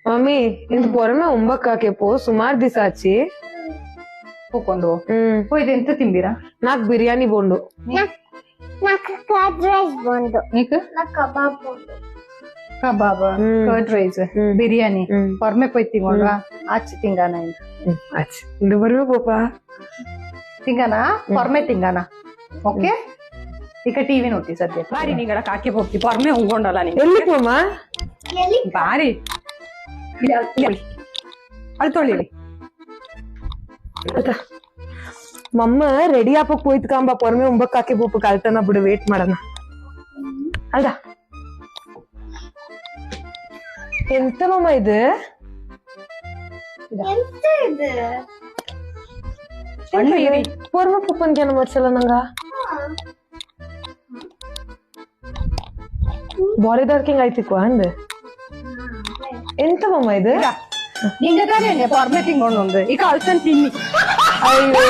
Mummy ಇಂತ ಪೊರಮೆ ಉಂಬಕ್ಕಾಕೆ ಪೋ ಸುಮಾರ್ ದಿವಸ ಆಚಿ ಹೋಗ್ಕೊಂಡು ಹೋಯ್ದು ಎಂತ ತಿಂಬೀರಾ? ನಾಕ್ ಬಿರಿಯಾನಿ ಬೋಂಡು నాకు కర్డ్ రైస్ బొండు నీకు నాకు కబాబ్ బొండు ಕಬಾಬ್ ಕರ್ಡ್ ರೈಸ್ ಬಿರಿಯಾನಿ ಹೊರಮೆ ಪೋಯ್ ತಿಂಗೊಂಡ್ವಾ ಆಚೆ ತಿಂಗಾನ ಆಚಿ ಇಂದು ಬರುವೆ ಪೋಪ ತಿಂಗಾನ ಹೊರಮೆ ತಿಂಗಾನ ಓಕೆ ಈಗ ಟಿವಿ ನೋಡ್ತಿ ಸದ್ಯ ಬಾರಿ ನೀಗಡ ಕಾಕೆ ಹೋಗ್ತಿ ಹೊರಮೆ ಉಂಗೊಂಡಲ್ಲ ನೀ ಎಲ್ಲಿ ಮಮ್ಮ ಬಾರಿ ಅಲ್ಲಿ ತೊಳಿಲಿ ಮಮ್ಮ ರೆಡಿ ಆಪಕ್ ಹೋಯ್ತು ಕಾಂಬ ಪೊರಮೆ ಉಂಬಕ್ಕಾಕೆ ಪೋಪ ಕಲ್ತನ ಬಿಡು ವೇಟ್ ಮಾಡೋಣ ಅಲ್ದ ಎಂತ ಮಮ್ಮ ಇದು ఎంత ఇది ಪೊರಮೆ ಪಪ್ಪನ್ಗೆ ಏನೋ ಮಾಡ್ಸಲ್ಲ ನಂಗ ಬಾರಿದಾರ್ಕಿಂಗ್ ಆಯ್ತಿಕ್ವ ಅಂದ್ ಎಂತ ಮಮ್ಮ ಇದು ಹಿಂಗ ತಾನೇ ಹೊರಮೆ ತಿಂಗೊಂಡು ಈಗ ಅಲ್ಸನ್ ತಿನ್ನಿ ಅಯ್ಯೋ